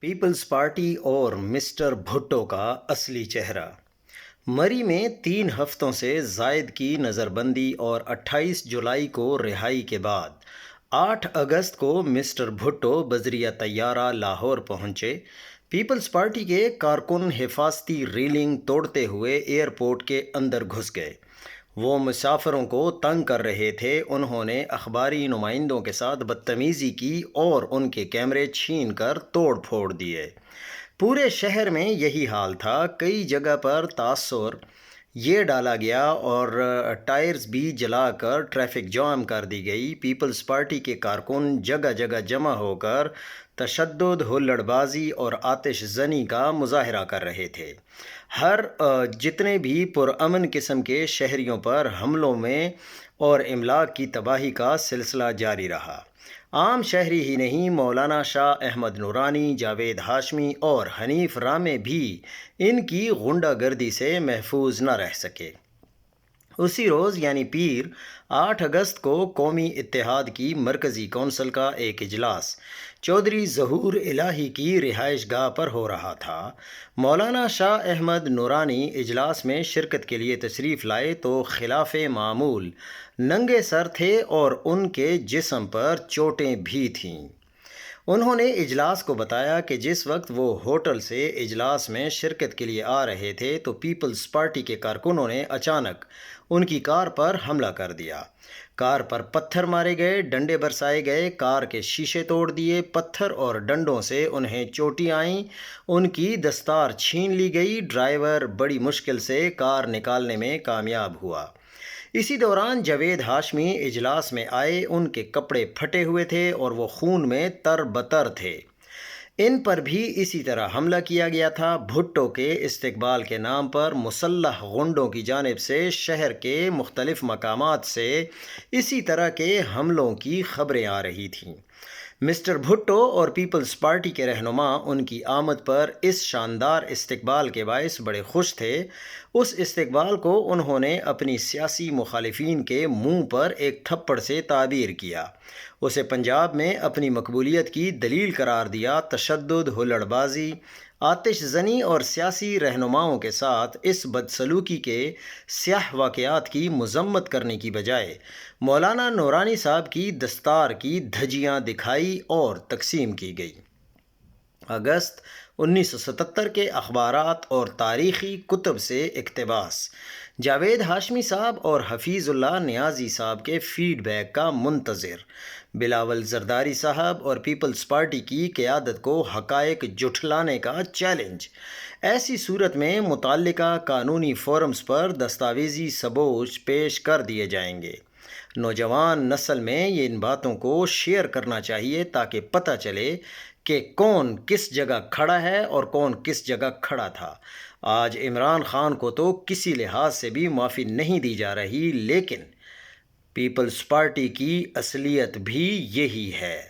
Peoples party اور mister Bhutto کا اصلی چہرہ۔ مری میں 3 ہفتوں سے زائد کی نظر بندی اور 28 جولائی کو رہائی کے بعد 8 اگست کو مسٹر بھٹو بذریعہ طیارہ لاہور پہنچے۔ پیپلز پارٹی کے کارکن حفاظتی ریلنگ توڑتے ہوئے ایئرپورٹ کے اندر گھس گئے۔ وہ مسافروں کو تنگ کر رہے تھے۔ انہوں نے اخباری نمائندوں کے ساتھ بدتمیزی کی اور ان کے کیمرے چھین کر توڑ پھوڑ دیے۔ پورے شہر میں یہی حال تھا۔ کئی جگہ پر تاثر یہ ڈالا گیا اور ٹائرز بھی جلا کر ٹریفک جام کر دی گئی۔ پیپلز پارٹی کے کارکن جگہ جگہ جمع ہو کر تشدد، ہلڑ بازی اور آتش زنی کا مظاہرہ کر رہے تھے۔ جتنے بھی پرامن قسم کے شہریوں پر حملوں میں اور املاک کی تباہی کا سلسلہ جاری رہا۔ عام شہری ہی نہیں، مولانا شاہ احمد نورانی، جاوید ہاشمی اور حنیف رامے بھی ان کی غنڈہ گردی سے محفوظ نہ رہ سکے۔ اسی روز یعنی پیر 8 اگست کو قومی اتحاد کی مرکزی کونسل کا ایک اجلاس چودھری ظہور الہی کی رہائش گاہ پر ہو رہا تھا۔ مولانا شاہ احمد نورانی اجلاس میں شرکت کے لیے تشریف لائے تو خلاف معمول ننگے سر تھے اور ان کے جسم پر چوٹیں بھی تھیں۔ انہوں نے اجلاس کو بتایا کہ جس وقت وہ ہوٹل سے اجلاس میں شرکت کے لیے آ رہے تھے تو پیپلز پارٹی کے کارکنوں نے اچانک ان کی کار پر حملہ کر دیا۔ کار پر پتھر مارے گئے، ڈنڈے برسائے گئے، کار کے شیشے توڑ دیے، پتھر اور ڈنڈوں سے انہیں چوٹیں آئیں، ان کی دستار چھین لی گئی۔ ڈرائیور بڑی مشکل سے کار نکالنے میں کامیاب ہوا۔ اسی دوران جاوید ہاشمی اجلاس میں آئے۔ ان کے کپڑے پھٹے ہوئے تھے اور وہ خون میں تر بتر تھے۔ ان پر بھی اسی طرح حملہ کیا گیا تھا۔ بھٹو کے استقبال کے نام پر مسلح غنڈوں کی جانب سے شہر کے مختلف مقامات سے اسی طرح کے حملوں کی خبریں آ رہی تھیں۔ مسٹر بھٹو اور پیپلز پارٹی کے رہنما ان کی آمد پر اس شاندار استقبال کے باعث بڑے خوش تھے۔ اس استقبال کو انہوں نے اپنی سیاسی مخالفین کے منہ پر ایک تھپڑ سے تعبیر کیا۔ اسے پنجاب میں اپنی مقبولیت کی دلیل قرار دیا۔ تشدد، ہلڑ بازی، آتش زنی اور سیاسی رہنماؤں کے ساتھ اس بدسلوکی کے سیاہ واقعات کی مذمت کرنے کی بجائے مولانا نورانی صاحب کی دستار کی دھجیاں دکھائی اور تقسیم کی گئی۔ اگست 1977 کے اخبارات اور تاریخی کتب سے اقتباس۔ جاوید ہاشمی صاحب اور حفیظ اللہ نیازی صاحب کے فیڈ بیک کا منتظر۔ بلاول زرداری صاحب اور پیپلز پارٹی کی قیادت کو حقائق جھٹلانے کا چیلنج۔ ایسی صورت میں متعلقہ قانونی فورمز پر دستاویزی ثبوت پیش کر دیے جائیں گے۔ نوجوان نسل میں ان باتوں کو شیئر کرنا چاہیے تاکہ پتہ چلے کہ کون کس جگہ کھڑا ہے اور کون کس جگہ کھڑا تھا۔ آج عمران خان کو تو کسی لحاظ سے بھی معافی نہیں دی جا رہی، لیکن پیپلز پارٹی کی اصلیت بھی یہی ہے۔